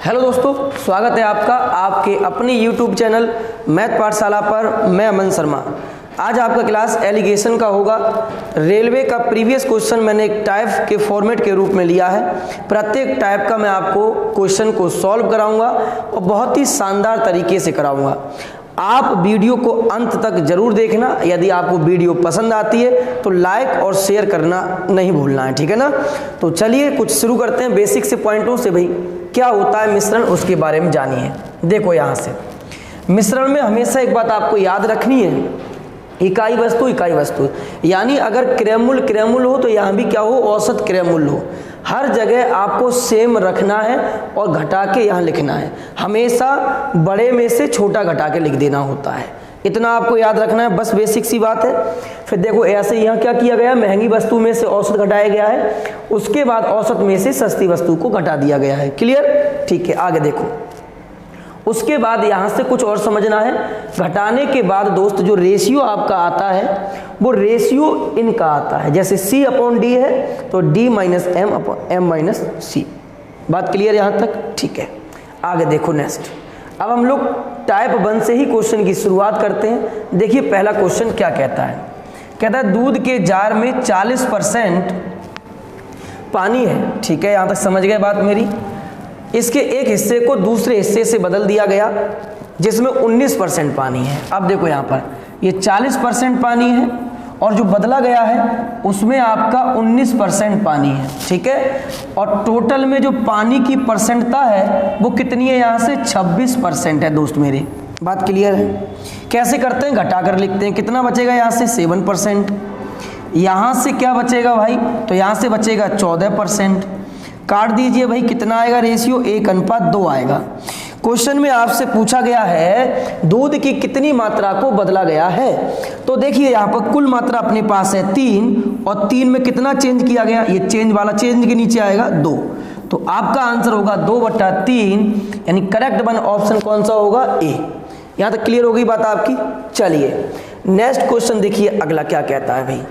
Hello दोस्तों, स्वागत है आपका आपके अपने YouTube चैनल मैथ पाठशाला पर। मैं अमन शर्मा। आज आपका क्लास एलिगेशन का होगा। रेलवे का प्रीवियस क्वेश्चन मैंने एक टाइप के फॉर्मेट के रूप में लिया है। प्रत्येक टाइप का मैं आपको क्वेश्चन को सॉल्व कराऊंगा और बहुत ही शानदार तरीके से कराऊंगा। आप वीडियो को अंत तक जरूर देखना। यदि आपको वीडियो पसंद आती है तो लाइक और शेयर करना नहीं भूलना है, ठीक है ना। तो चलिए कुछ शुरू करते हैं बेसिक से पॉइंटों से। भाई क्या होता है मिश्रण, उसके बारे में जानिए। देखो यहाँ से मिश्रण में हमेशा एक बात आपको याद रखनी है, इकाई वस्तु, यानी अगर क्रयमूल क्रयमूल हो तो यहाँ भी क्या हो, औसत क्रयमूल हो। हर जगह आपको सेम रखना है और घटा के यहाँ लिखना है। हमेशा बड़े में से छोटा घटा के लिख देना होता है, इतना आपको याद रखना है, बस बेसिक सी बात है। फिर देखो ऐसे यहाँ क्या किया गया है, महंगी वस्तु में से औसत घटाया गया है, उसके बाद औसत में से सस्ती वस्तु को घटा दिया गया है। क्लियर, ठीक है। आगे देखो, उसके बाद यहाँ से कुछ और समझना है। घटाने के बाद दोस्त जो रेशियो आपका आता है वो रेशियो इनका आता है। जैसे C/D है तो D - M - C। बात क्लियर यहाँ तक, ठीक है। आगे देखो नेक्स्ट, अब हम लोग टाइप 1 से ही क्वेश्चन की शुरुआत करते हैं। देखिए पहला क्वेश्चन क्या कहता है, कहता है दूध के जार में 40% पानी है। ठीक है, यहाँ तक समझ गए बात मेरी। इसके एक हिस्से को दूसरे हिस्से से बदल दिया गया जिसमें 19% पानी है। अब देखो यहाँ पर ये 40% पानी है और जो बदला गया है उसमें आपका 19% पानी है। ठीक है, और टोटल में जो पानी की परसेंटता है वो कितनी है, यहाँ से 26% है दोस्त मेरे। बात क्लियर है। कैसे करते हैं, घटा कर लिखते हैं। कितना बचेगा यहाँ से 7%। यहाँ से क्या बचेगा भाई, तो यहाँ से बचेगा 14%। काट दीजिए भाई, कितना आएगा रेशियो, 1:2 आएगा। क्वेश्चन में आपसे पूछा गया है दूध की कितनी मात्रा को बदला गया है। तो देखिए यहाँ पर कुल मात्रा अपने पास है 3 और 3 में कितना चेंज किया गया, ये चेंज वाला चेंज के नीचे आएगा 2। तो आपका आंसर होगा 2/3, यानी करेक्ट वन ऑप्शन कौन सा होगा, ए। यहाँ तक क्लियर हो गई बात आपकी। चलिए नेक्स्ट क्वेश्चन देखिए, अगला क्या कहता है भाई,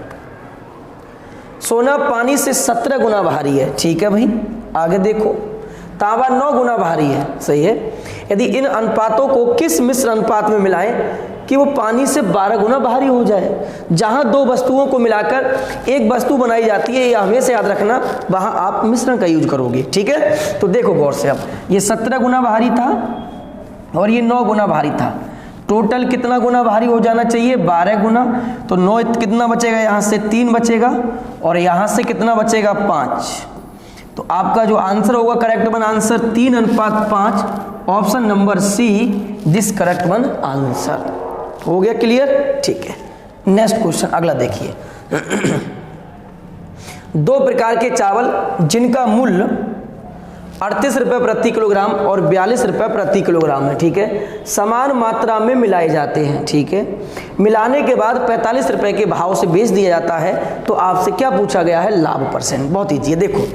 सोना पानी से 17 गुना भारी है। ठीक है भाई, आगे देखो तांबा 9 गुना भारी है। सही है। यदि इन अनुपातों को किस मिश्र अनुपात में मिलाएं कि वो पानी से 12 गुना भारी हो जाए। जहां दो वस्तुओं को मिलाकर एक वस्तु बनाई जाती है, यह हमेशा याद रखना, वहां आप मिश्रण का यूज करोगे। ठीक है, तो देखो गौर से, अब ये 17 गुना भारी था और ये 9 गुना भारी था। टोटल कितना गुना भारी हो जाना चाहिए, 12 गुना। तो 9 कितना बचेगा, यहाँ से 3 बचेगा और यहाँ से कितना बचेगा, 5। तो आपका जो आंसर होगा correct one answer 3:5, option number see this correct one answer. हो गया क्लियर, ठीक है। नेक्स्ट क्वेश्चन अगला देखिए। 2 प्रकार के चावल जिनका मूल्य 38 रुपये प्रति किलोग्राम और 42 रुपये प्रति किलोग्राम है। ठीक है, समान मात्रा में मिलाए जाते हैं। ठीक है, मिलाने के बाद 45 रुपये के भाव से बेच दिया जाता है। तो आपसे क्या पूछा गया है, लाभ परसेंट। बहुत ईजी है। देखो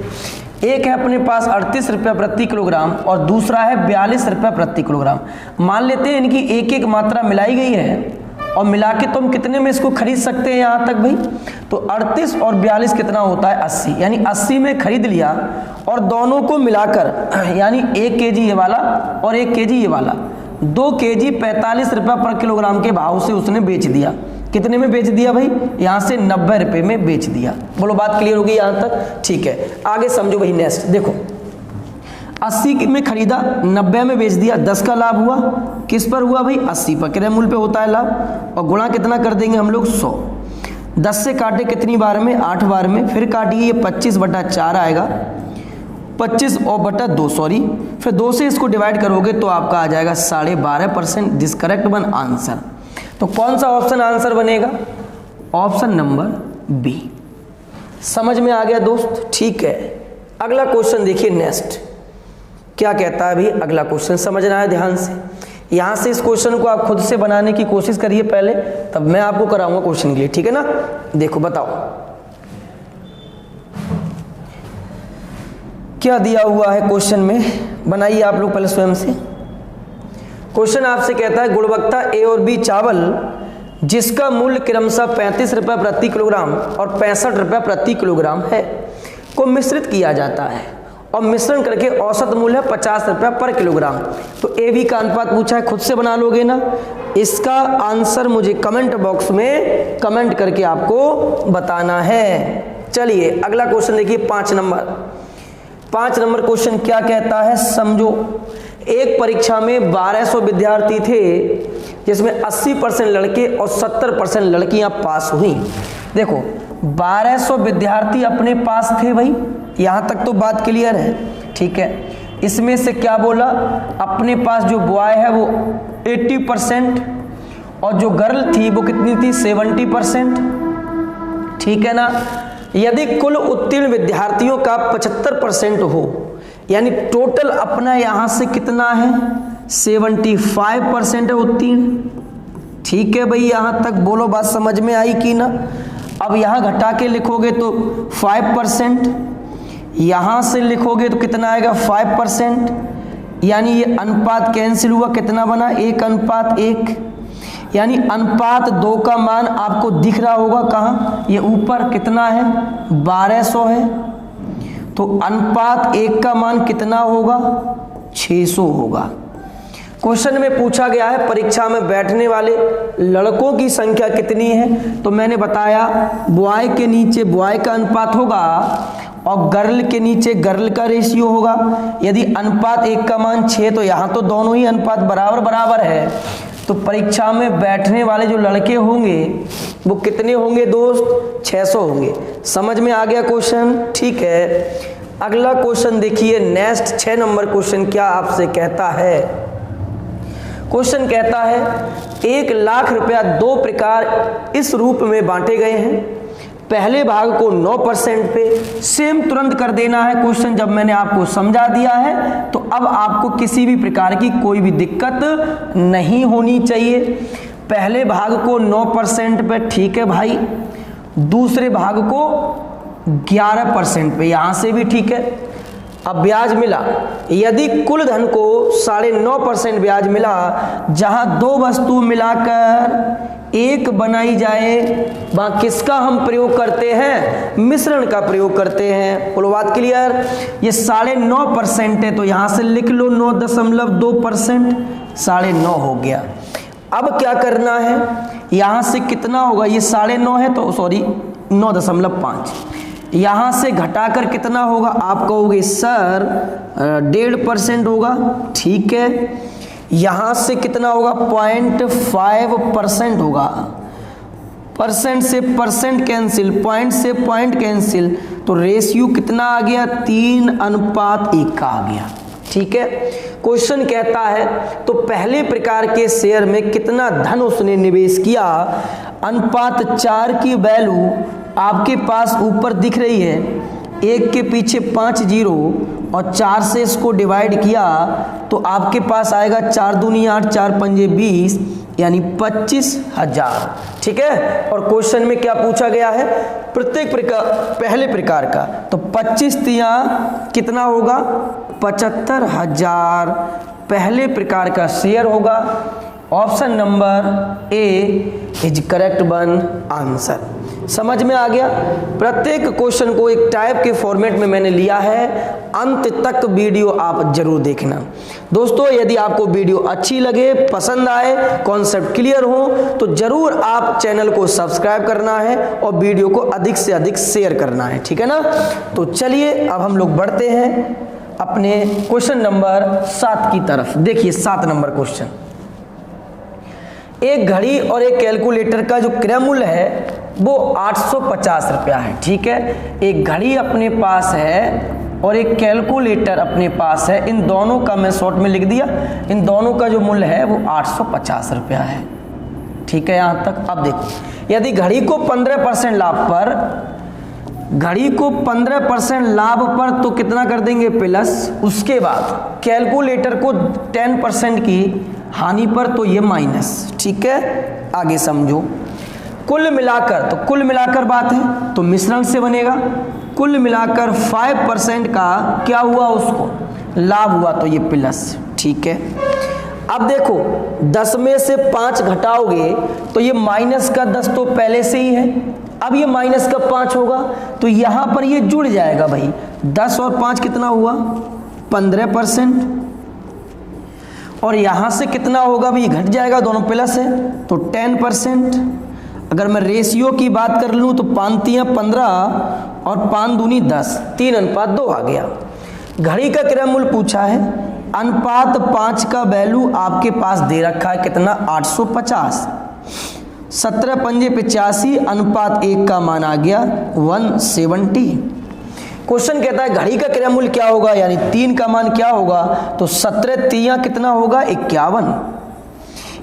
एक है अपने पास 38 रुपये प्रति किलोग्राम और दूसरा है 42 रुपये प्रति किलोग्राम। मान लेते हैं इनकी एक एक मात्रा मिलाई गई है और मिला के तुम कितने में इसको खरीद सकते हैं यहाँ तक भाई, तो 38 और 42 कितना होता है, 80। यानी 80 में खरीद लिया और दोनों को मिलाकर यानी 1 केजी ये वाला और 1 केजी ये वाला, 2 केजी 45 रुपये पर किलोग्राम के भाव से उसने बेच दिया। कितने में बेच दिया भाई, यहाँ से 90 रुपये में बेच दिया। बोलो बात क्लियर होगी यहाँ तक, ठीक है। आगे समझो भाई। नेक्स्ट देखो, 80 में खरीदा, 90 में बेच दिया, 10 का लाभ हुआ। किस पर हुआ भाई, 80 पर। क्रय मूल्य पे होता है लाभ, और गुणा कितना कर देंगे हम लोग, 100। 10 से काटे कितनी बार में, 8 बार में। फिर काटिए, ये 25/4 आएगा, 25/2 सॉरी। फिर 2 से इसको डिवाइड करोगे तो आपका आ जाएगा 12.5%। This correct one answer. तो कौन सा ऑप्शन आंसर बनेगा, ऑप्शन नंबर बी। समझ में आ गया दोस्त, ठीक है। अगला क्वेश्चन देखिए नेक्स्ट क्या कहता है भाई। अगला क्वेश्चन समझना है ध्यान से। यहां से इस क्वेश्चन को आप खुद से बनाने की कोशिश करिए पहले, तब मैं आपको कराऊंगा क्वेश्चन के लिए। ठीक है ना, देखो बताओ क्या दिया हुआ है क्वेश्चन में, बनाइए आप लोग पहले स्वयं से। क्वेश्चन आपसे कहता है गुणवत्ता ए और बी चावल जिसका मूल्य क्रमशः 35 रुपये प्रति किलोग्राम और 65 रुपये प्रति किलोग्राम है को मिश्रित किया जाता है और मिश्रण करके औसत मूल्य है 50 रुपया पर किलोग्राम। तो AB का अनुपात पूछा है, खुद से बना लोगे ना। इसका आंसर मुझे कमेंट बॉक्स में कमेंट करके आपको बताना है। चलिए अगला क्वेश्चन देखिए 5 नंबर क्वेश्चन क्या कहता है, समझो। एक परीक्षा में 1200 विद्यार्थी थे जिसमें 80% लड़के और 70% लड़कियां पास हुई। देखो 1200 विद्यार्थी अपने पास थे भाई, यहां तक तो बात क्लियर है, ठीक है। इसमें से क्या बोला, अपने पास जो बॉय है वो 80% और जो गर्ल थी वो कितनी थी, 70%, ठीक है ना। यदि कुल उत्तीर्ण विद्यार्थियों का 75% हो, यानी टोटल अपना यहां से कितना है, 75% है उत्तीर्ण, ठीक है भाई। यहां तक बोलो बात समझ में आई कि ना। अब यहां घटा के लिखोगे तो 5%, यहां से लिखोगे तो कितना आएगा 5%, यानी ये अनुपात कैंसिल हुआ, कितना बना 1:1, यानी अनुपात 2 का मान आपको दिख रहा होगा कहाँ, ये ऊपर कितना है 1200 है, तो अनुपात 1 का मान कितना होगा 600 होगा। क्वेश्चन में पूछा गया है परीक्षा में बैठने वाले लड़कों की संख्या कितनी है, तो मैंने बताया बॉय के नीचे बॉय का अनुपात होगा और गर्ल के नीचे गर्ल का रेशियो होगा। यदि अनुपात 1 का मान 6, तो यहाँ तो दोनों ही अनुपात बराबर है, तो परीक्षा में बैठने वाले जो लड़के होंगे वो कितने होंगे दोस्त, 600 होंगे। समझ में आ गया क्वेश्चन, ठीक है। अगला क्वेश्चन देखिए, नेक्स्ट 6 नंबर क्वेश्चन क्या आपसे कहता है। क्वेश्चन कहता है 1 लाख रुपया 2 प्रकार इस रूप में बांटे गए हैं। पहले भाग को 9% पे सेम तुरंत कर देना है। क्वेश्चन जब मैंने आपको समझा दिया है तो अब आपको किसी भी प्रकार की कोई भी दिक्कत नहीं होनी चाहिए। पहले भाग को 9% पे, ठीक है भाई। दूसरे भाग को 11% पे, यहां से भी ठीक है। अब ब्याज मिला, यदि कुल धन को 9.5% ब्याज मिला, जहां 2 वस्तु मिलाकर एक बनाई जाए, वहां किसका हम प्रयोग करते हैं, मिश्रण का प्रयोग करते हैं। बोलो बात क्लियर। ये 9.5% है तो यहां से लिख लो 9.2%, 9.5 हो गया। अब क्या करना है, यहां से कितना होगा, ये 9.5 है तो सॉरी 9.5, यहां से घटाकर कितना होगा, आप कहोगे सर 1.5% होगा, ठीक है। यहां से कितना होगा 0.5% होगा, परसेंट से परसेंट कैंसिल, पॉइंट से पॉइंट कैंसिल, तो रेशियो कितना आ गया 3:1 का आ गया, ठीक है। क्वेश्चन कहता है तो पहले प्रकार के शेयर में कितना धन उसने निवेश किया। अनुपात 4 की वैल्यू आपके पास ऊपर दिख रही है, 1 के पीछे 5 जीरो और 4 से इसको डिवाइड किया तो आपके पास आएगा 4 दूनी 8, 4 पंजे 20, यानी 25,000, ठीक है। और क्वेश्चन में क्या पूछा गया है, प्रत्येक प्रकार पहले प्रकार का, तो 25 तिया कितना होगा 75,000 पहले प्रकार का शेयर होगा। Option number A is correct one answer. समझ में आ गया। प्रत्येक क्वेश्चन को एक टाइप के फॉर्मेट में मैंने लिया है, अंत तक वीडियो आप जरूर देखना। दोस्तों यदि आपको वीडियो अच्छी लगे, पसंद आए, कॉन्सेप्ट क्लियर हो तो जरूर आप चैनल को सब्सक्राइब करना है और वीडियो को अधिक से अधिक शेयर करना है, ठीक है ना। तो चलिए अब हम लोग बढ़ते हैं अपने क्वेश्चन नंबर 7 की तरफ। देखिए 7 नंबर क्वेश्चन, एक घड़ी और एक कैलकुलेटर का जो क्रय मूल्य है वो 850 रुपया है, ठीक है। एक घड़ी अपने पास है और एक कैलकुलेटर अपने पास है, इन दोनों का मैं शॉर्ट में लिख दिया, इन दोनों का जो मूल्य है वो 850 रुपया है, ठीक है यहाँ तक। अब देखो यदि घड़ी को 15% लाभ पर, घड़ी को 15% लाभ पर तो कितना कर देंगे प्लस, उसके बाद कैलकुलेटर को 10% की हानि पर तो ये माइनस, ठीक है। आगे समझो, कुल मिलाकर, तो कुल मिलाकर बात है तो मिश्रण से बनेगा, कुल मिलाकर 5% का क्या हुआ उसको लाभ हुआ तो ये प्लस, ठीक है। अब देखो 10 में से 5 घटाओगे तो ये माइनस का 10 तो पहले से ही है, अब ये माइनस का 5 होगा तो यहां पर ये जुड़ जाएगा भाई, 10 और 5 कितना हुआ 15%, और यहां से कितना होगा भाई, घट जाएगा, दोनों प्लस है तो 10%। अगर मैं रेशियो की बात कर लूं तो 5 तियां 15 और 5 दूनी 10, 3:2 आ गया। घड़ी का क्रयमूल्य पूछा है, अनुपात 5 का वैल्यू आपके पास दे रखा है कितना 850, 17 पंजे 85, अनुपात 1 का मान आ गया 170। क्वेश्चन कहता है घड़ी का क्रयमूल्य क्या होगा, यानी 3 का मान क्या होगा, तो 17 तियां कितना होगा 51,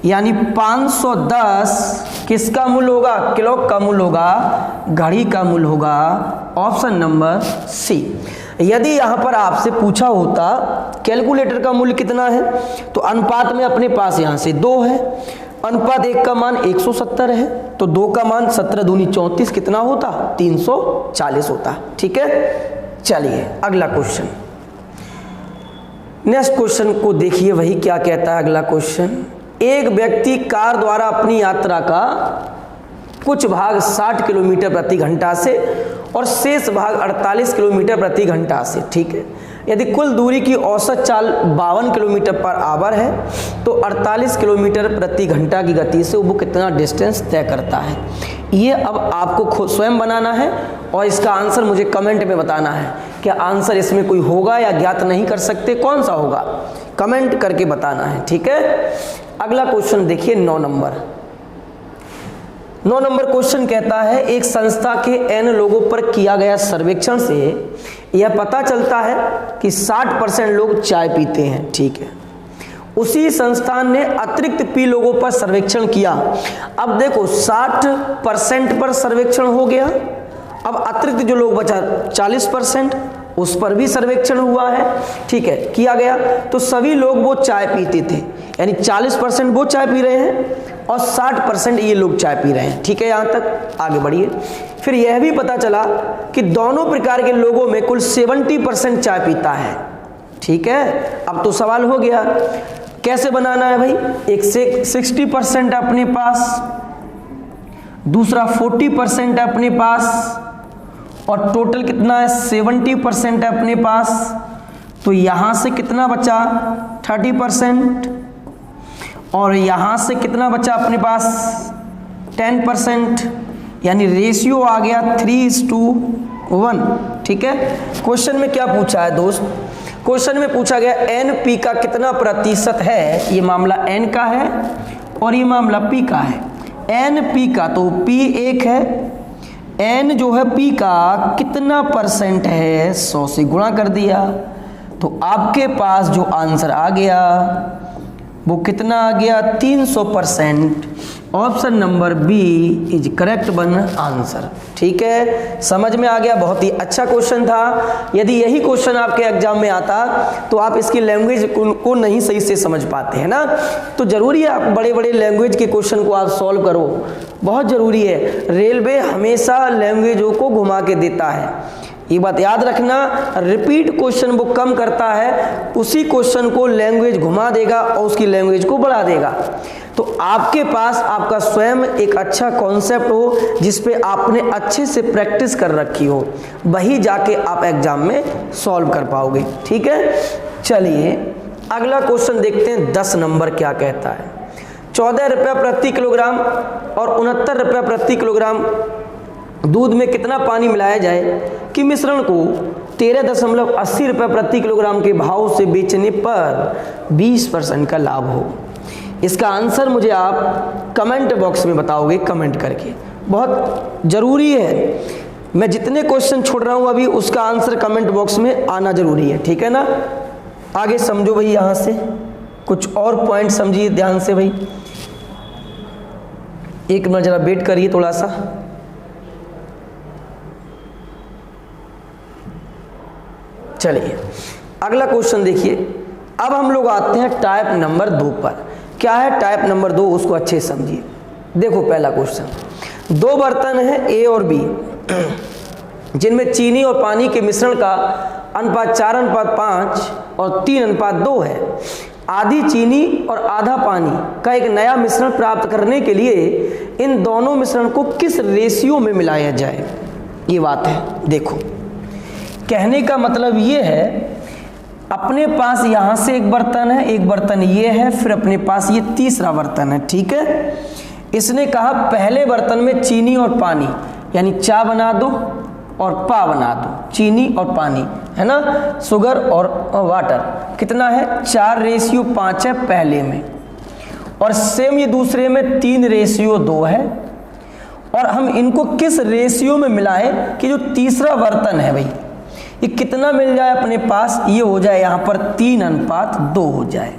यानी 510 किसका मूल्य होगा, क्लॉक का मूल्य होगा, घड़ी का मूल्य होगा ऑप्शन नंबर सी। यदि यहां पर आपसे पूछा होता कैलकुलेटर का मूल्य कितना है, तो अनुपात में अपने पास यहां से 2 है, अनुपात 1 का मान 170 है, तो 2 का मान 17 दूनी 34 कितना होता 340 होता। ठीक है, चलिए अगला क्वेश्चन, नेक्स्ट क्वेश्चन को देखिए, वही क्या कहता है अगला क्वेश्चन। एक व्यक्ति कार द्वारा अपनी यात्रा का कुछ भाग 60 किलोमीटर प्रति घंटा से और शेष भाग 48 किलोमीटर प्रति घंटा से, ठीक है, यदि कुल दूरी की औसत चाल 52 किलोमीटर पर आवर है तो 48 किलोमीटर प्रति घंटा की गति से वो कितना डिस्टेंस तय करता है। ये अब आपको खुद स्वयं बनाना है और इसका आंसर मुझे कमेंट में बताना है। क्या आंसर इसमें कोई होगा या ज्ञात नहीं कर सकते, कौन सा होगा, कमेंट करके बताना है। ठीक है, अगला क्वेश्चन देखिए 9 नंबर। 9 नंबर क्वेश्चन कहता है एक संस्था के n लोगों पर किया गया सर्वेक्षण से यह पता चलता है कि 60% लोग चाय पीते हैं। ठीक है, उसी संस्थान ने अतिरिक्त p लोगों पर सर्वेक्षण किया। अब देखो 60% पर सर्वेक्षण हो गया, अब अतिरिक्त जो लोग बचा 40% उस पर भी सर्वेक्षण हुआ है। ठीक है, किया गया तो सभी लोग वो चाय पीते थे, यानी 40% वो चाय पी रहे हैं और 60% ये लोग चाय पी रहे हैं। ठीक है, यहाँ तक आगे बढ़िए। फिर यह भी पता चला कि दोनों प्रकार के लोगों में कुल 70% चाय पीता है। ठीक है, अब तो सवाल हो गया कैसे बनाना है भाई, एक से 60% अपने पास, दूसरा 40% अपने पास और टोटल कितना है 70% अपने पास, तो यहां से कितना बचा 30% और यहां से कितना बचा अपने पास 10%, यानी रेशियो आ गया 3:1। ठीक है, क्वेश्चन में क्या पूछा है दोस्त, क्वेश्चन में पूछा गया एन पी का कितना प्रतिशत है। ये मामला एन का है और ये मामला पी का है। एन पी का तो पी 1 है, एन जो है पी का कितना परसेंट है 100 से गुणा कर दिया, तो आपके पास जो आंसर आ गया वो कितना आ गया 300%। Option number B is correct one answer. ठीक है, समझ में आ गया, बहुत ही अच्छा क्वेश्चन था। यदि यही क्वेश्चन आपके एग्जाम में आता तो आप इसकी लैंग्वेज को नहीं सही से समझ पाते हैं ना, तो जरूरी है आप बड़े बड़े लैंग्वेज के क्वेश्चन को आप सॉल्व करो, बहुत जरूरी है। रेलवे हमेशा लैंग्वेजों को घुमा के देता है, ये बात याद रखना। रिपीट क्वेश्चन वो कम करता है, उसी क्वेश्चन को लैंग्वेज घुमा देगा और उसकी लैंग्वेज को बढ़ा देगा। तो आपके पास आपका स्वयं एक अच्छा कॉन्सेप्ट हो जिस पे आपने अच्छे से प्रैक्टिस कर रखी हो, वही जाके आप एग्जाम में सॉल्व कर पाओगे। ठीक है, चलिए अगला क्वेश्चन देखते हैं 10 नंबर क्या कहता है। 14 रुपये प्रति किलोग्राम और 69 रुपये प्रति किलोग्राम दूध में कितना पानी मिलाया जाए कि मिश्रण को 13.80 रुपये प्रति किलोग्राम के भाव से बेचने पर 20% का लाभ हो। इसका आंसर मुझे आप कमेंट बॉक्स में बताओगे, कमेंट करके, बहुत ज़रूरी है। मैं जितने क्वेश्चन छोड़ रहा हूँ अभी उसका आंसर कमेंट बॉक्स में आना ज़रूरी है। ठीक है ना, आगे समझो भाई, यहाँ से कुछ और पॉइंट समझिए ध्यान से भाई। एक मिनट जरा वेट करिए थोड़ा सा। चलिए अगला क्वेश्चन देखिए। अब हम लोग आते हैं टाइप नंबर 2 पर। क्या है टाइप नंबर 2, उसको अच्छे से समझिए। देखो पहला क्वेश्चन, 2 बर्तन हैं ए और बी जिनमें चीनी और पानी के मिश्रण का अनुपात 4:5 और 3:2 है। आधी चीनी और आधा पानी का एक नया मिश्रण प्राप्त करने के लिए इन दोनों मिश्रण को किस रेशियो में मिलाया जाए, ये बात है। देखो, कहने का मतलब ये है, अपने पास यहाँ से एक बर्तन है, एक बर्तन ये है, फिर अपने पास ये तीसरा बर्तन है, ठीक है। इसने कहा पहले बर्तन में चीनी और पानी, यानी चा बना दो और पा बना दो, चीनी और पानी, है ना, शुगर और वाटर, कितना है 4:5 है पहले में, और सेम ये दूसरे में 3:2 है। और हम इनको किस रेशियो में मिलाएं कि जो तीसरा बर्तन है भाई ये कितना मिल जाए अपने पास, ये हो जाए यहाँ पर 3:2 हो जाए।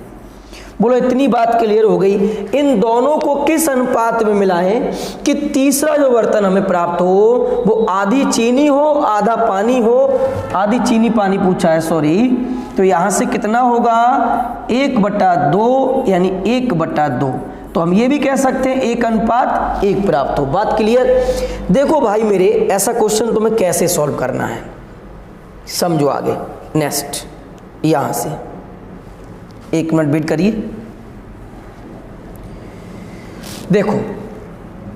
बोलो, इतनी बात क्लियर हो गई। इन दोनों को किस अनुपात में मिलाएं कि तीसरा जो बर्तन हमें प्राप्त हो वो आधी चीनी हो आधा पानी हो, आधी चीनी पानी पूछा है, सॉरी, तो यहाँ से कितना होगा 1/2, यानी 1/2। तो हम ये भी कह सकते हैं 1:1 प्राप्त हो। बात क्लियर। देखो भाई मेरे, ऐसा क्वेश्चन तुम्हें कैसे सॉल्व करना है समझो आगे। नेक्स्ट, यहां से 1 मिनट वेट करिए। देखो,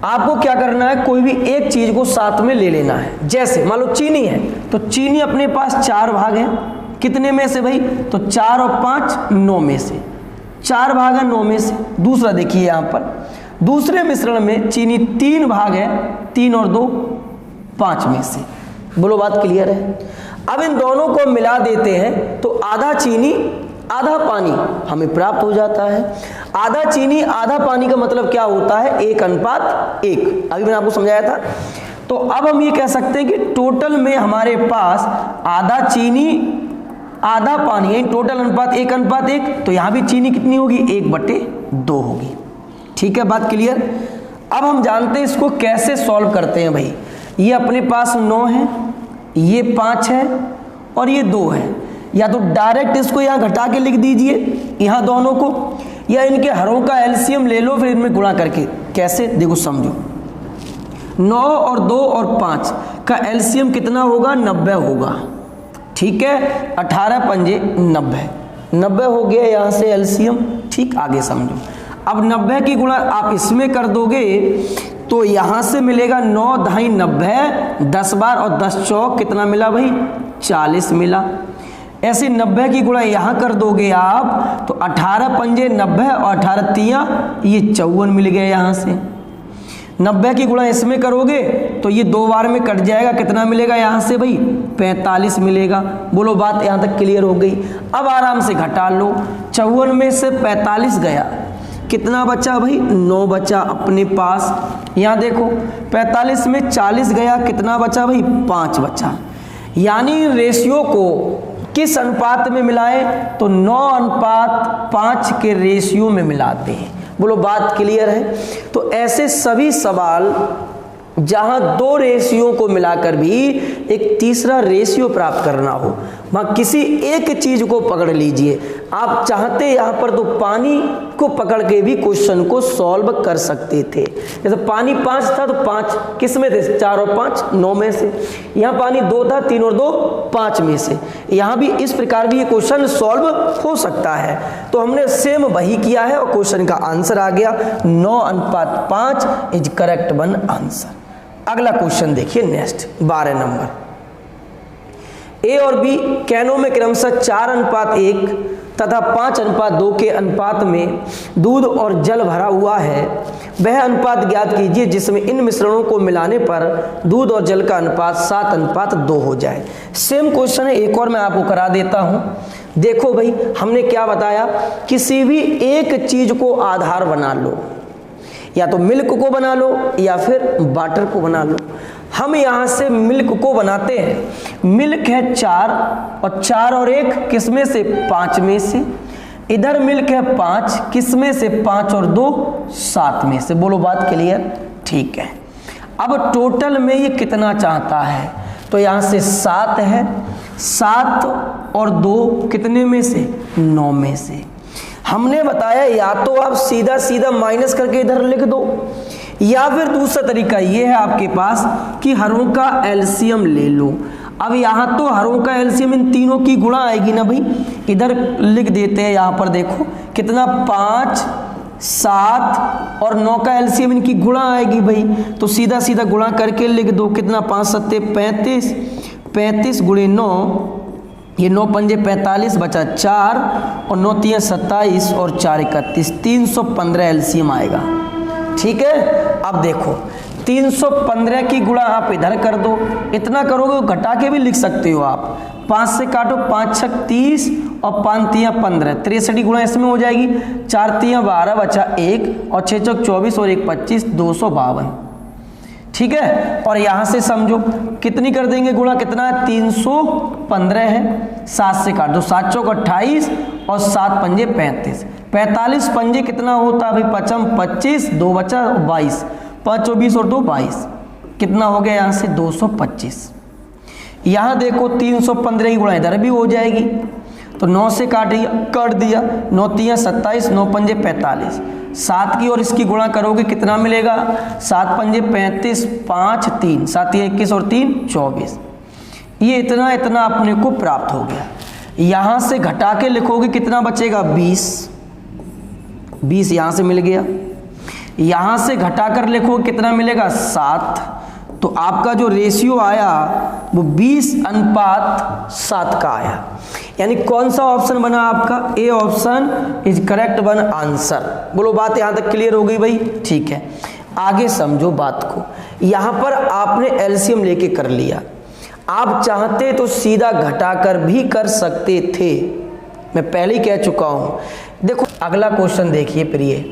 आपको क्या करना है, कोई भी एक चीज को साथ में ले लेना है। जैसे मान लो चीनी है, तो चीनी अपने पास 4 भाग है, कितने में से भाई, तो 4 और 5 9 में से, 4 भाग है 9 में से। दूसरा देखिए यहां पर, दूसरे मिश्रण में चीनी 3 भाग है, 3 और 2 5 में से। बोलो, बात क्लियर है। अब इन दोनों को मिला देते हैं तो आधा चीनी आधा पानी हमें प्राप्त हो जाता है। आधा चीनी आधा पानी का मतलब क्या होता है, 1:1। अभी मैंने आपको समझाया था। तो अब हम ये कह सकते हैं कि टोटल में हमारे पास आधा चीनी आधा पानी, यानी टोटल अनुपात 1:1। तो यहां भी चीनी कितनी होगी, 1/2 होगी। ठीक है, बात क्लियर। अब हम जानते हैं इसको कैसे सॉल्व करते हैं भाई। ये अपने पास 9 है, ये 5 है और ये 2 है। या तो डायरेक्ट इसको यहाँ घटा के लिख दीजिए यहाँ दोनों को, या इनके हरों का एलसीएम ले लो फिर इनमें गुणा करके। कैसे, देखो समझो, 9 और 2 और 5 का एलसीएम कितना होगा, 90 होगा। ठीक है, 18 पंजे 90 हो गया यहाँ से एलसीएम। ठीक, आगे समझो। अब 90 की गुणा आप इसमें कर दोगे तो यहां से मिलेगा 9 ढाई 90, 10 बार और 10 चौक कितना मिला भाई, 40 मिला। ऐसे 90 की गुणा यहां कर दोगे आप तो 18 पंजे 90 और 18 तियां ये 54 मिल गए। यहां से 90 की गुणा इसमें करोगे तो ये 2 बार में कट जाएगा, कितना मिलेगा यहाँ से भाई, 45 मिलेगा। बोलो, बात यहाँ तक क्लियर हो गई। अब आराम से घटा लो, 54 में से 45 गया, कितना बचा भाई, 9 बचा अपने पास। यहाँ देखो 45 में 40 गया, कितना बचा भाई, 5 बचा। यानी रेशियो को किस अनुपात में मिलाएं, तो 9:5 के रेशियो में मिलाते हैं। बोलो, बात क्लियर है। तो ऐसे सभी सवाल जहां 2 रेशियो को मिलाकर भी एक तीसरा रेशियो प्राप्त करना हो, वहां किसी एक चीज को पकड़ लीजिए। आप चाहते यहां पर तो पानी को पकड़ के भी क्वेश्चन को सॉल्व कर सकते थे। जैसे पानी 5 था तो 5 किस में थे, 4 और 5 9 में से। यहाँ पानी 2 था, 3 और 2 5 में से। यहाँ भी इस प्रकार भी ये क्वेश्चन सॉल्व हो सकता है। तो हमने सेम वही किया है और क्वेश्चन का आंसर आ गया 9:5 इज करेक्ट वन आंसर। अगला क्वेश्चन देखिए नेक्स्ट 12 नंबर। ए और बी कैनों में क्रमशः 4:1 तथा 5:2 के अनुपात में दूध और जल भरा हुआ है। वह अनुपात ज्ञात कीजिए जिसमें इन मिश्रणों को मिलाने पर दूध और जल का अनुपात 7:2 हो जाए। सेम क्वेश्चन है, एक और मैं आपको करा देता हूं। देखो भाई, हमने क्या बताया, किसी भी एक चीज को आधार बना लो, या तो मिल्क को बना लो या फिर वाटर को बना लो। हम यहाँ से मिल्क को बनाते हैं। मिल्क है 4 और 4 और 1 किसमें से, 5 में से। इधर मिल्क है 5 किसमें से, 5 और 2 7 में से। बोलो, बात क्लियर। ठीक है, अब टोटल में ये कितना चाहता है, तो यहाँ से 7 है, 7 और 2 कितने में से, 9 में से। हमने बताया या तो आप सीधा सीधा माइनस करके इधर लिख दो, या फिर दूसरा तरीका ये है आपके पास कि हरों का एलसीएम ले लो। अब यहाँ तो हरों का एलसीएम इन तीनों की गुणा आएगी ना भाई, इधर लिख देते हैं। यहाँ पर देखो कितना 5, 7 और 9 का एलसीएम इनकी गुणा आएगी भाई, तो सीधा सीधा गुणा करके लिख दो। कितना 5 सत्ते 35, 35 गुणे 9, ये 9 पंजे 45 बचा 4 और 9 तिया 27 और 4 31, 315 एलसीएम आएगा। ठीक है, अब देखो 315 की गुणा आप इधर कर दो, इतना करोगे तो घटा के भी लिख सकते हो आप। 5 से काटो, 5 छक 30 और 5 तिया 15, 63 गुणा इसमें हो जाएगी। 4 तिया 12 बचा 1 और 6 चौक 24 और 1 25, 252। ठीक है, और यहाँ से समझो कितनी कर देंगे गुणा, कितना है 315 है। 7 से काट दो, 7 चौक 28 और 7 पंजे 35, 45 पंजे कितना होता है भाई, पचम 25, 2 बचा 22, 5 24 और 2 22, कितना हो गया यहाँ से 225। यहाँ देखो 315 की गुणा इधर भी हो जाएगी, तो 9 से काट दिया, 9 तिया 27, 9 पंजे 45, 7 की और इसकी गुणा करोगे कितना मिलेगा, 7 पंजे 35, 5 3, 7 तिया 21 और 3 24। ये इतना इतना अपने को प्राप्त हो गया। यहाँ से घटा के लिखोगे कितना बचेगा 20, 20 यहाँ से मिल गया। यहाँ से घटाकर लिखो कितना मिलेगा 7, तो आपका जो रेशियो आया वो 20:7 का आया। यानी कौन सा ऑप्शन बना आपका, A option is correct one answer. बोलो बात यहाँ तक क्लियर हो गई भाई। ठीक है, आगे समझो बात को। यहाँ पर आपने एलसीएम लेके कर लिया, आप चाहते तो सीधा घटाकर भी कर सकते थे, मैं पहले ही कह चुका हूं। देखो अगला क्वेश्चन देखिए प्रिय,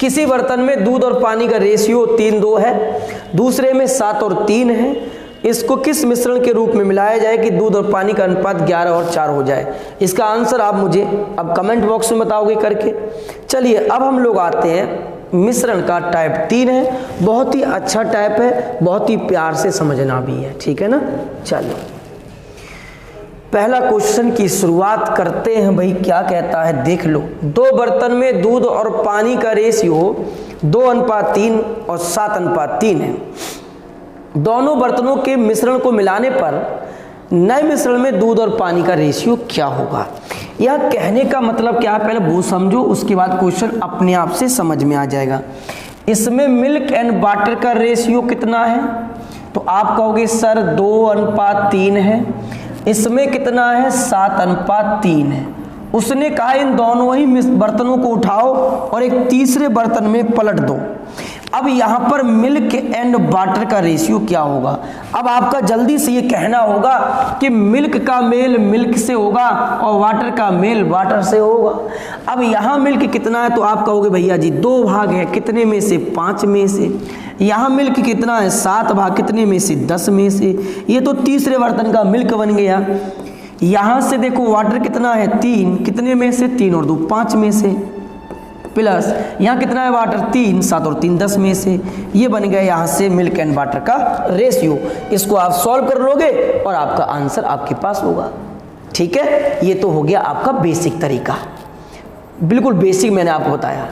किसी बर्तन में दूध और पानी का रेशियो 3:2 है, दूसरे में 7 और 3 है। इसको किस मिश्रण के रूप में मिलाया जाए कि दूध और पानी का अनुपात 11 और 4 हो जाए। इसका आंसर आप मुझे अब कमेंट बॉक्स में बताओगे करके। चलिए अब हम लोग आते हैं मिश्रण का टाइप 3 है, बहुत ही अच्छा टाइप है, बहुत ही प्यार से समझना भी है, ठीक है ना। चलो पहला क्वेश्चन की शुरुआत करते हैं भाई। क्या कहता है देख लो, 2 बर्तन में दूध और पानी का रेशियो 2:3 और 7:3 है। दोनों बर्तनों के मिश्रण को मिलाने पर नए मिश्रण में दूध और पानी का रेशियो क्या होगा। यह कहने का मतलब क्या है, पहले वो समझो, उसके बाद क्वेश्चन अपने आप से समझ में आ जाएगा। इसमें मिल्क एंड वाटर का रेशियो कितना है, तो आप कहोगे सर 2:3 है। इसमें कितना है 7:3 है। उसने कहा इन दोनों ही बर्तनों को उठाओ और एक तीसरे बर्तन में पलट दो। अब यहाँ पर मिल्क एंड वाटर का रेशियो क्या होगा। अब आपका जल्दी से ये कहना होगा कि मिल्क का मेल मिल्क से होगा और वाटर का मेल वाटर से होगा। अब यहाँ मिल्क कितना है, तो आप कहोगे भैया जी 2 भाग है, कितने में से 5 में से। यहाँ मिल्क कितना है 7 भाग, कितने में से 10 में से। ये तो तीसरे बर्तन का मिल्क बन गया। यहाँ से देखो वाटर कितना है 3, कितने में से 3 और 2 5 में से, प्लस यहाँ कितना है वाटर 3, 7 और 3 10 में से। ये बन गया यहाँ से मिल्क एंड वाटर का रेशियो। इसको आप सॉल्व कर लोगे और आपका आंसर आपके पास होगा। ठीक है, ये तो हो गया आपका बेसिक तरीका, बिल्कुल बेसिक मैंने आपको बताया।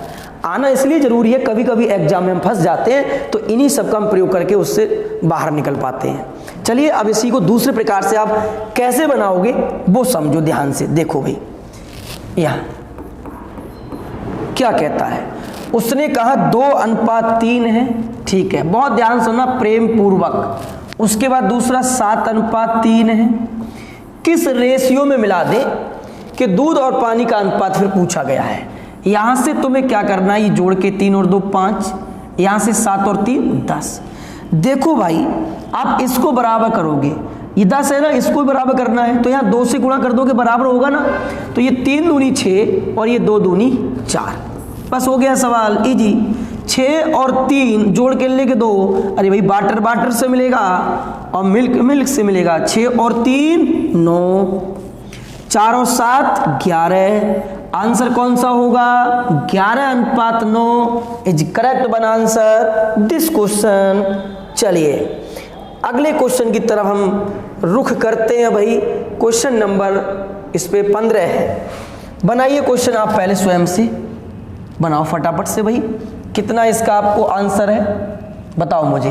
आना इसलिए जरूरी है, कभी कभी एग्जाम में हम फंस जाते हैं, तो इन्हीं सब का हम प्रयोग करके उससे बाहर निकल पाते हैं। चलिए अब इसी को दूसरे प्रकार से आप कैसे बनाओगे वो समझो ध्यान से। देखो भाई यहाँ क्या कहता है, उसने कहा 2:3 है, ठीक है, बहुत ध्यान सुनना प्रेम पूर्वक। उसके बाद दूसरा 7:3 है। किस रेशियो में मिला दे कि दूध और पानी का अनुपात फिर पूछा गया है। यहां से तुम्हें क्या करना है, ये जोड़ के 3 और 2 5, यहां से 7 और 3 10। देखो भाई आप इसको बराबर करोगे, ये 10 है ना, इसको बराबर करना है, तो यहाँ 2 से गुणा कर दोगे बराबर होगा ना। तो ये 3 दूनी 6 और ये 2 दूनी 4, बस हो गया सवाल इजी। 6 और 3 जोड़ के लेके 2, अरे भाई वाटर वाटर से मिलेगा और मिल्क मिल्क से मिलेगा। 6 और 3 9, 4 और 7 11। आंसर कौन सा होगा 11:9 is correct one answer this question. चलिए अगले क्वेश्चन की तरफ हम रुख करते हैं भाई। क्वेश्चन नंबर इस पे 15 है। बनाइए क्वेश्चन आप पहले स्वयं से बनाओ फटाफट से भाई। कितना इसका आपको आंसर है बताओ मुझे।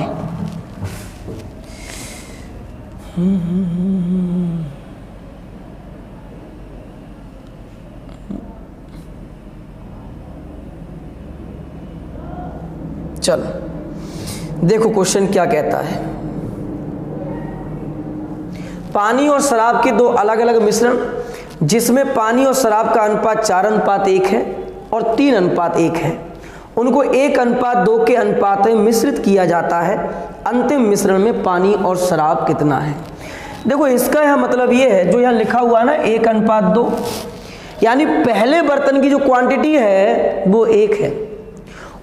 चलो देखो क्वेश्चन क्या कहता है। पानी और शराब के दो अलग अलग मिश्रण जिसमें पानी और शराब का अनुपात 4:1 है और 3:1 है, उनको 1:2 के अनुपात में मिश्रित किया जाता है। अंतिम मिश्रण में पानी और शराब कितना है। देखो इसका यह मतलब ये है, जो यहाँ लिखा हुआ है ना 1:2, यानी पहले बर्तन की जो क्वांटिटी है वो 1 है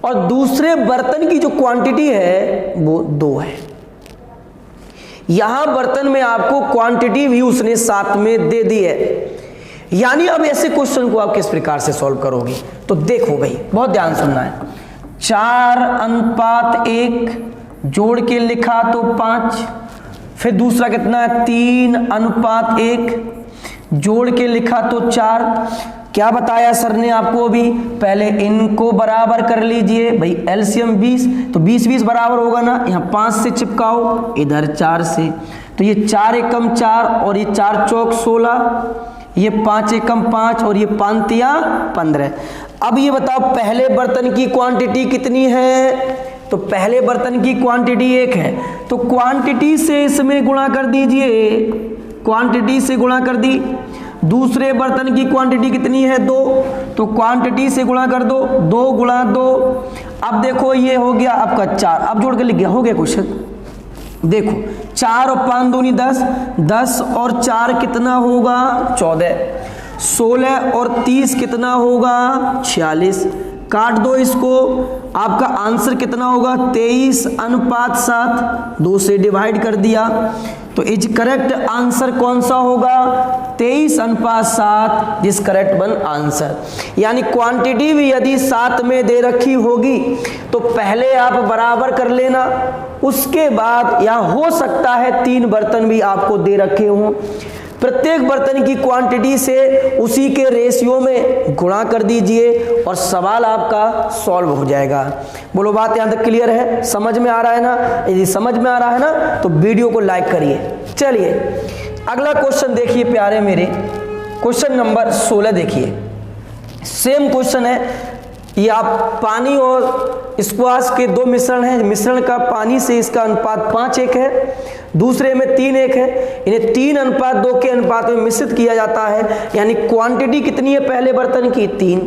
और दूसरे बर्तन की जो क्वांटिटी है वो 2 है। यहां बर्तन में आपको क्वांटिटी भी उसने साथ में दे दी है। यानी अब ऐसे क्वेश्चन को आप किस प्रकार से सॉल्व करोगे, तो देखो भाई बहुत ध्यान सुनना है। 4:1 जोड़ के लिखा तो 5, फिर दूसरा कितना है 3:1 जोड़ के लिखा तो 4। क्या बताया सर ने आपको अभी, पहले इनको बराबर कर लीजिए भाई, एलसीएम 20, तो 20 बराबर होगा ना, यहाँ 5 से चिपकाओ, इधर 4 से, तो ये 4 एकम 4 और ये 4 चौक 16, ये 5 एकम 5 और ये 5 तिया 15। अब ये बताओ पहले बर्तन की क्वांटिटी कितनी है, तो पहले बर्तन की क्वांटिटी 1 है, तो क्वांटिटी से इसमें गुणा कर दीजिए, क्वांटिटी से गुणा कर दी। दूसरे बर्तन की क्वांटिटी कितनी है 2, तो क्वांटिटी से गुणा कर दो, 2 गुणा 2। अब देखो ये हो गया आपका 4, अब जोड़ के लिख गया, हो गया क्वेश्चन। देखो 4 और 5 दूनी 10, 10 और 4 कितना होगा 14, 16 और 30 कितना होगा 46। काट दो इसको, आपका आंसर कितना होगा 23:7, 2 से डिवाइड कर दिया, तो इज करेक्ट आंसर कौन सा होगा 23:7, दिस करेक्ट वन आंसर। यानी क्वांटिटी भी यदि 7 में दे रखी होगी तो पहले आप बराबर कर लेना, उसके बाद यहाँ हो सकता है 3 बर्तन भी आपको दे रखे हों, प्रत्येक बर्तन की क्वांटिटी से उसी के रेशियो में गुणा कर दीजिए और सवाल आपका सॉल्व हो जाएगा। बोलो बात यहाँ तक क्लियर है, समझ में आ रहा है ना। यदि समझ में आ रहा है ना तो वीडियो को लाइक करिए। चलिए अगला क्वेश्चन देखिए प्यारे मेरे, क्वेश्चन नंबर 16 देखिए। सेम क्वेश्चन है, ये आप पानी और स्क्वाश के दो मिश्रण हैं, मिश्रण का पानी से इसका अनुपात 5:1 है, दूसरे में 3:1 है, इन्हें 3:2 के अनुपात में मिश्रित किया जाता है। यानी क्वांटिटी कितनी है पहले बर्तन की 3,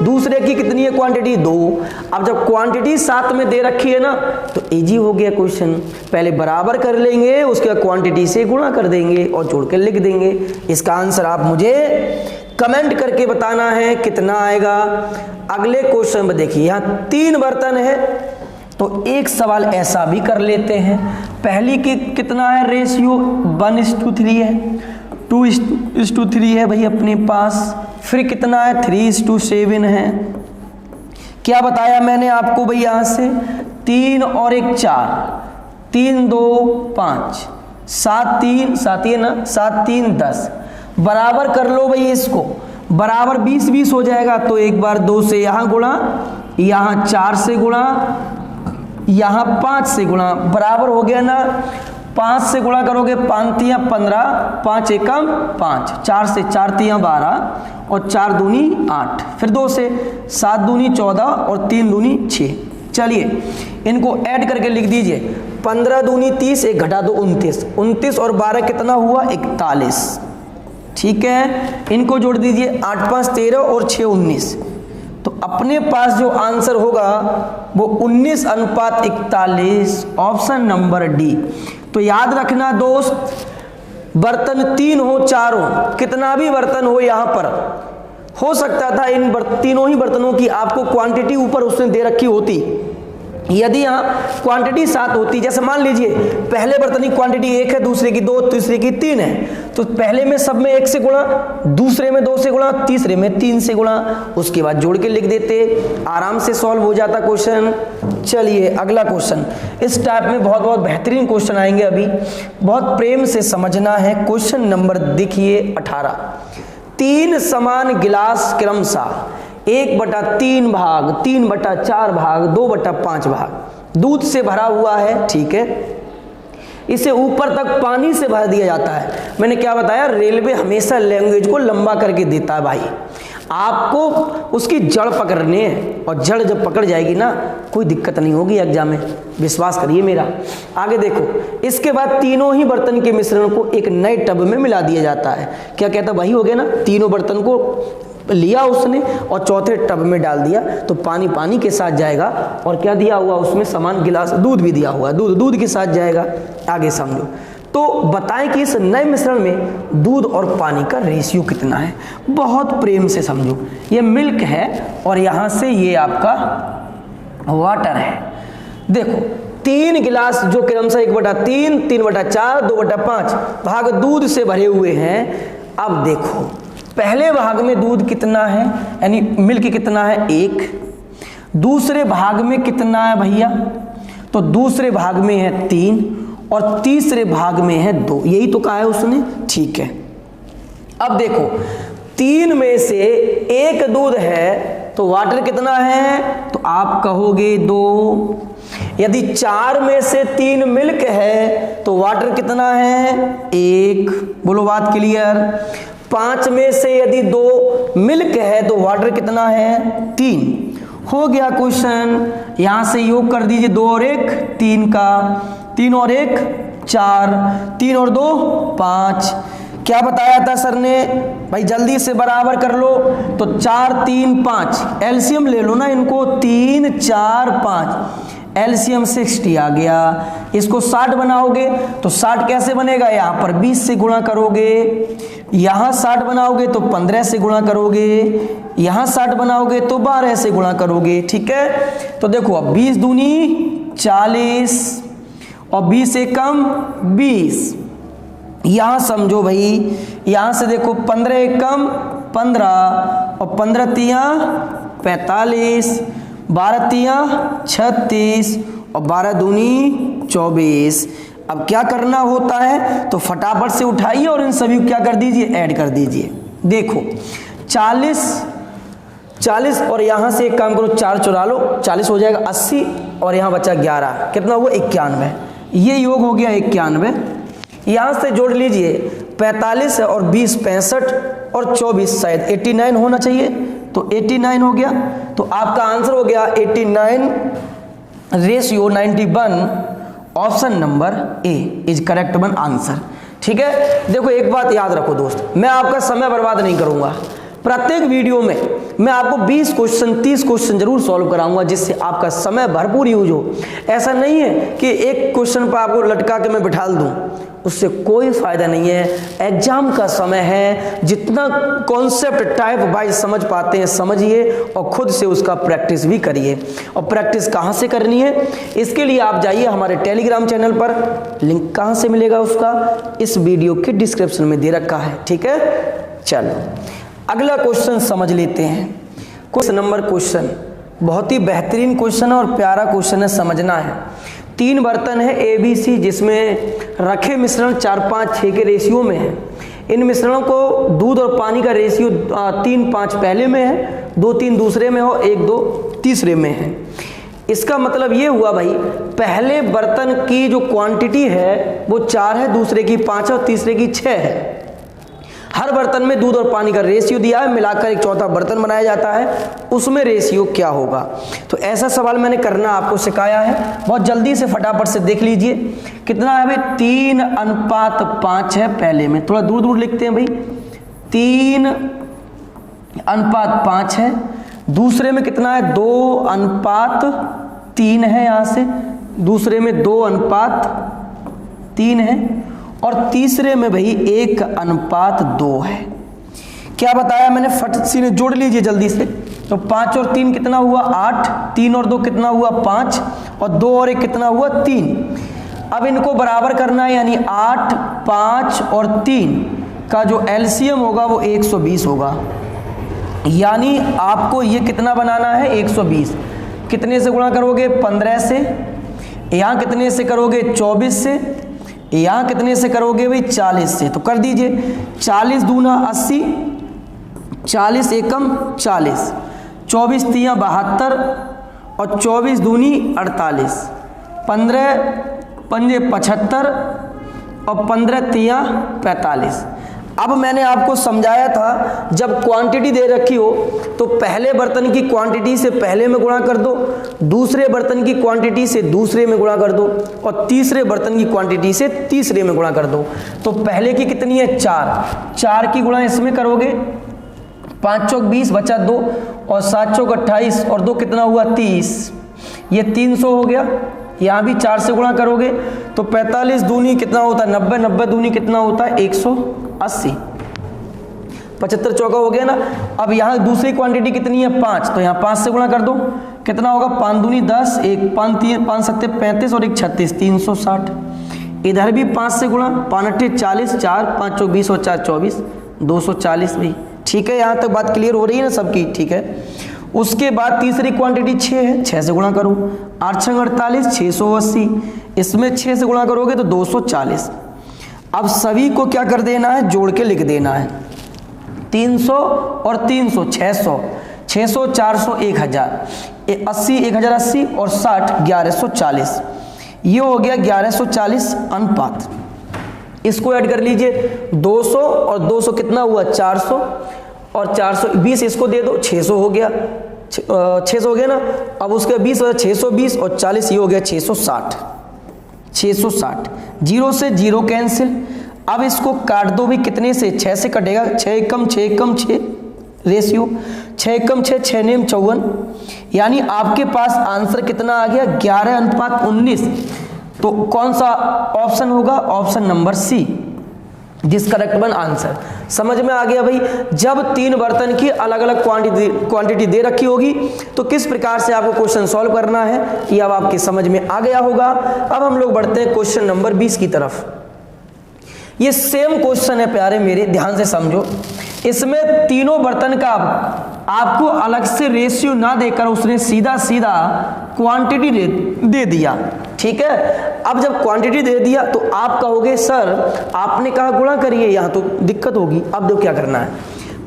दूसरे की कितनी है क्वांटिटी 2। अब जब क्वांटिटी 7 में दे रखी है ना तो इजी हो गया क्वेश्चन, पहले बराबर कर लेंगे, उसके बाद क्वांटिटी से गुणा कर देंगे और जोड़ के लिख देंगे। इसका आंसर आप मुझे कमेंट करके बताना है कितना आएगा। अगले क्वेश्चन में देखिए, यहाँ 3 बर्तन है तो एक सवाल ऐसा भी कर लेते हैं। पहली की कितना है रेशियो 1:3 है, 2:3 है भाई अपने पास, फिर कितना है 3:7 है। क्या बताया मैंने आपको भाई, यहाँ से 3 और 1 4, 3 2 5, 7 3 7 है ना, 7 3 10, बराबर कर लो भाई इसको, बराबर 20 हो जाएगा। तो एक बार 2 से यहाँ गुणा, यहाँ 4 से गुणा, यहाँ 5 से गुणा, बराबर हो गया ना। 5 से गुणा करोगे 5 तिया 15, 5 एकम 5, 4 से 4 तिया 12 और 4 दूनी 8, फिर 2 से 7 दूनी 14 और 3 दूनी 6। चलिए इनको ऐड करके लिख दीजिए, 15 दूनी 30, एक घटा दो 29, 29 और 12 कितना हुआ 41। ठीक है, इनको जोड़ दीजिए, 8 5 13 और 6 19, तो अपने पास जो आंसर होगा वो 19:41, ऑप्शन नंबर डी। तो याद रखना दोस्त, बर्तन 3 हो 4 हो, कितना भी बर्तन हो, यहाँ पर हो सकता था इन तीनों ही बर्तनों की आपको क्वांटिटी ऊपर उसने दे रखी होती। यदि यहाँ क्वांटिटी 7 होती, जैसे मान लीजिए पहले बर्तन की क्वांटिटी 1 है, दूसरे की 2, तीसरे की 3 है, तो पहले में सब में 1 से गुणा, दूसरे में 2 से गुणा, तीसरे में 3 से गुणा, उसके बाद जोड़ के लिख देते, आराम से सॉल्व हो जाता क्वेश्चन। चलिए अगला क्वेश्चन, इस टाइप में बहुत बहुत बेहतरीन क्वेश्चन आएंगे, अभी बहुत प्रेम से समझना है। क्वेश्चन नंबर देखिए 18, 3 समान गिलास क्रमशः 1/3 भाग, 3/4 भाग, 2/5 भाग दूध से भरा हुआ है। ठीक है, इसे ऊपर तक पानी से भर दिया जाता है। मैंने क्या बताया, रेलवे हमेशा लैंग्वेज को लंबा करके देता है भाई। आपको उसकी जड़ पकड़नी है, और जड़ जब पकड़ जाएगी ना कोई दिक्कत नहीं होगी एग्जाम में, विश्वास करिए मेरा। आगे देखो, इसके बाद तीनों ही बर्तन के मिश्रण को एक नए टब में मिला दिया जाता है। क्या कहता, वही हो गया ना, तीनों बर्तन को लिया उसने और चौथे टब में डाल दिया, तो पानी पानी के साथ जाएगा, और क्या दिया हुआ उसमें सामान, गिलास दूध भी दिया हुआ, दूध दूध के साथ जाएगा। आगे समझो, तो बताएं कि इस नए मिश्रण में दूध और पानी का रेशियो कितना है। बहुत प्रेम से समझो, ये मिल्क है और यहाँ से ये आपका वाटर है। देखो 3 गिलास जो क्रमशः 1/3, 3/4, 2/5 भाग दूध से भरे हुए हैं। अब देखो पहले भाग में दूध कितना है, यानी मिल्क कितना है 1, दूसरे भाग में कितना है भैया, तो दूसरे भाग में है 3 और तीसरे भाग में है 2। यही तो कहा है उसने, ठीक है। अब देखो 3 में से 1 दूध है तो वाटर कितना है, तो आप कहोगे 2। यदि 4 में से 3 मिल्क है तो वाटर कितना है 1। बोलो बात क्लियर। 5 में से यदि 2 मिल्क है तो वाटर कितना है 3। हो गया क्वेश्चन। यहां से योग कर दीजिए, 2 और 1 3 का, 3 और 1 4, 3 और 2 5। क्या बताया था सर ने भाई, जल्दी से बराबर कर लो। तो 4 3 5 एलसीएम ले लो ना इनको, 3 4 5 एलसीएम 60 आ गया। इसको 60 बनाओगे तो 60 कैसे बनेगा, यहाँ पर 20 से गुणा करोगे, यहाँ 60 बनाओगे तो 15 से गुणा करोगे, यहाँ 60 बनाओगे तो 12 से गुणा करोगे, ठीक है। तो देखो अब 20 दूनी 40 और 20 से कम 20। यहां समझो भाई, यहां से देखो 15 एक कम 15 और 15 तिया 45, 12 तिया 36 और 12 दूनी 24। अब क्या करना होता है, तो फटाफट से उठाइए और इन सभी को क्या कर दीजिए, ऐड कर दीजिए। देखो 40 और यहां से एक काम करो, 4 चुरा लो, 40 हो जाएगा 80 और यहां बचा 11, कितना हुआ 91। ये योग हो गया 91। यहां से जोड़ लीजिए 45 और 20 65 और 24 शायद 89 होना चाहिए, तो 89 हो गया। तो आपका आंसर हो गया 89:91। Option number A is correct one answer, ठीक है। देखो एक बात याद रखो दोस्त, मैं आपका समय बर्बाद नहीं करूंगा। प्रत्येक वीडियो में मैं आपको 20 क्वेश्चन 30 क्वेश्चन जरूर सॉल्व कराऊंगा, जिससे आपका समय भरपूर यूज हो। ऐसा नहीं है कि एक क्वेश्चन पर आपको लटका के मैं बिठा दूं, उससे कोई फायदा नहीं है। एग्जाम का समय है, जितना कॉन्सेप्ट टाइप वाइज समझ पाते हैं समझिए और खुद से उसका प्रैक्टिस भी करिए। और प्रैक्टिस कहाँ से करनी है, इसके लिए आप जाइए हमारे टेलीग्राम चैनल पर, लिंक कहाँ से मिलेगा उसका, इस वीडियो के डिस्क्रिप्शन में दे रखा है, ठीक है। चलो अगला क्वेश्चन समझ लेते हैं। क्वेश्चन नंबर क्वेश्चन बहुत ही बेहतरीन क्वेश्चन है और प्यारा क्वेश्चन है, समझना है। 3 बर्तन है ABC, जिसमें रखे मिश्रण 4 5 6 के रेशियो में है। इन मिश्रणों को दूध और पानी का रेशियो 3 5 पहले में है, 2 3 दूसरे में हो, 1 2 तीसरे में है। इसका मतलब ये हुआ भाई, पहले बर्तन की जो क्वांटिटी है वो 4 है, दूसरे की 5 है और तीसरे की 6 है। हर बर्तन में दूध और पानी का रेशियो दिया है, मिलाकर एक चौथा बर्तन बनाया जाता है, उसमें रेशियो क्या होगा। तो ऐसा सवाल मैंने करना आपको सिखाया है, बहुत जल्दी से फटाफट से देख लीजिए। कितना है भाई, 3:5 है पहले में, थोड़ा दूर दूर लिखते हैं भाई, 3:5 है। दूसरे में कितना है, 2:3 है, यहाँ से दूसरे में 2:3 है और तीसरे में भाई 1:2 है। क्या बताया मैंने, फट से जोड़ लीजिए जल्दी से। तो 5 और 3 कितना हुआ 8, 3 और 2 कितना हुआ 5 और 2 और 1 कितना हुआ 3। अब इनको बराबर करना है, यानी 8 5 और 3 का जो एलसीएम होगा वो 120 होगा। यानी आपको ये कितना बनाना है 120। कितने से गुणा करोगे 15 से, यहाँ कितने से करोगे 24 से, यहाँ कितने से करोगे भाई 40 से। तो कर दीजिए 40 दूना 80, 40 एकम 40, 24 तिया 72 और 24 दूनी 48, 15 पंजे 75 और 15 तिया 45। अब मैंने आपको समझाया था जब क्वांटिटी दे रखी हो तो पहले बर्तन की क्वांटिटी से पहले में गुणा कर दो, दूसरे बर्तन की क्वांटिटी से दूसरे में गुणा कर दो और तीसरे बर्तन की क्वांटिटी से तीसरे में गुणा कर दो। तो पहले की कितनी है 4, 4 की गुणा इसमें करोगे, 5 चौक 20 बचा 2 और 7 चौक 28 और 2 कितना हुआ 30, ये 300 हो गया। यहाँ भी 4 से गुणा करोगे तो 45 दूनी कितना होता है 90, 90 दूनी कितना होता है 180, 75 चौका हो गया ना। अब यहाँ दूसरी क्वांटिटी कितनी है 5, तो यहाँ 5 से गुणा कर दो, कितना होगा 5 दूनी 10, 1 5 3 5 7 35 और 1 36, 360। इधर भी 5 से गुणा, 5 8 40, 4 5 चौक 20 और 4 24, 240 भाई। ठीक है, यहाँ तक बात क्लियर हो रही है ना सबकी? ठीक है। उसके बाद तीसरी क्वांटिटी 6 है, 6 से गुणा करो, 8 6 48, 680, इसमें 6 से गुणा करोगे तो 240। अब सभी को क्या कर देना है, जोड़ के लिख देना है। 300 और 300 600, 600 400 1000, 80 1080 और 60 1140, ये हो गया 1140 अनुपात। इसको ऐड कर लीजिए, 200 और 200 कितना हुआ 400 और 420 इसको दे दो, 600 हो गया, 600 हो गया ना। अब उसके 20 हो गया 620 और 40 ये हो गया 660, 660। 0 से 0 कैंसिल। अब इसको काट दो भी, कितने से 6 से कटेगा, 6 कम 6 कम 6 रेशियो, 6 कम 6 6 नेम 54, यानी आपके पास आंसर कितना आ गया 11 अनुपात 19। तो कौन सा ऑप्शन होगा, ऑप्शन नंबर सी, जिस करेक्ट वन आंसर। समझ में आ गया भाई? जब 3 बर्तन की अलग अलग क्वांटिटी दे रखी होगी तो किस प्रकार से आपको क्वेश्चन सॉल्व करना है, ये अब आपके समझ में आ गया होगा। अब हम लोग बढ़ते हैं क्वेश्चन नंबर 20 की तरफ। ये सेम क्वेश्चन है प्यारे मेरे, ध्यान से समझो। इसमें तीनों बर्तन का आपको अलग से रेशियो ना देकर उसने सीधा सीधा क्वांटिटी दे दिया। ठीक है, अब जब क्वांटिटी दे दिया तो आप कहोगे सर आपने कहा गुणा करिए, यहाँ तो दिक्कत होगी। अब देखो क्या करना है,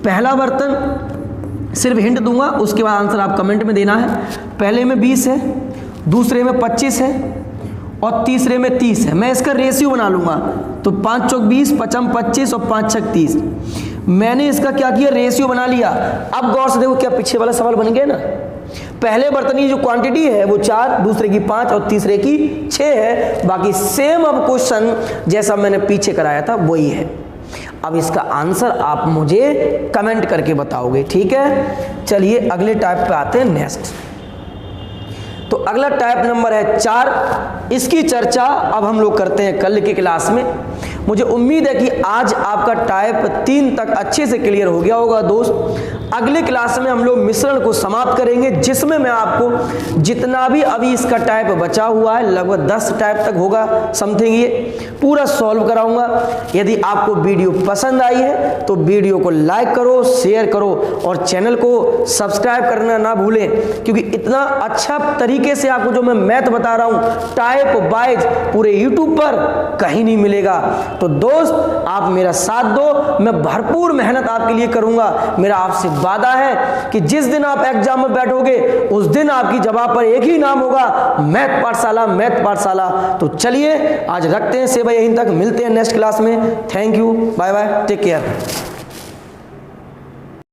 पहला बर्तन सिर्फ हिंट दूंगा, उसके बाद आंसर आप कमेंट में देना है। पहले में 20 है, दूसरे में 25 है और तीसरे में 30 है। मैं इसका रेशियो बना लूंगा, तो 5 चौक 20, 5 25 और 5 6 30। मैंने इसका क्या किया, रेशियो बना लिया। अब गौर से देखो क्या पीछे वाला सवाल बन गया ना। पहले बर्तन की जो क्वांटिटी है वो 4, दूसरे की 5 और तीसरे की 6 है। बाकी सेम अब क्वेश्चन जैसा मैंने पीछे कराया था वही है। अब इसका आंसर आप मुझे कमेंट करके बताओगे। ठीक है, चलिए अगले टाइप पे आते हैं नेक्स्ट। तो अगला टाइप नंबर है 4। इसकी चर्चा अब हम लोग करते हैं कल की क्लास में। मुझे उम्मीद है कि आज आपका टाइप 3 तक अच्छे से क्लियर हो गया होगा दोस्त। अगले क्लास में हम लोग मिश्रण को समाप्त करेंगे, जिसमें मैं आपको जितना भी अभी इसका टाइप बचा हुआ है लगभग 10 टाइप तक होगा समथिंग, ये पूरा सॉल्व कराऊंगा। यदि आपको वीडियो पसंद आई है तो वीडियो को लाइक करो, शेयर करो और चैनल को सब्सक्राइब करना ना भूलें, क्योंकि इतना अच्छा तरीके से आपको जो मैं मैथ बता रहा हूँ टाइप वाइज पूरे यूट्यूब पर कहीं नहीं मिलेगा। तो दोस्त आप मेरा साथ दो, मैं भरपूर मेहनत आपके लिए करूंगा। मेरा आपसे वादा है कि जिस दिन आप एग्जाम में बैठोगे उस दिन आपकी जगह पर एक ही नाम होगा, मैथ पाठशाला, मैथ पाठशाला। तो चलिए आज रखते हैं सेवा, यहीं तक, मिलते हैं नेक्स्ट क्लास में। Thank you, bye bye, take care.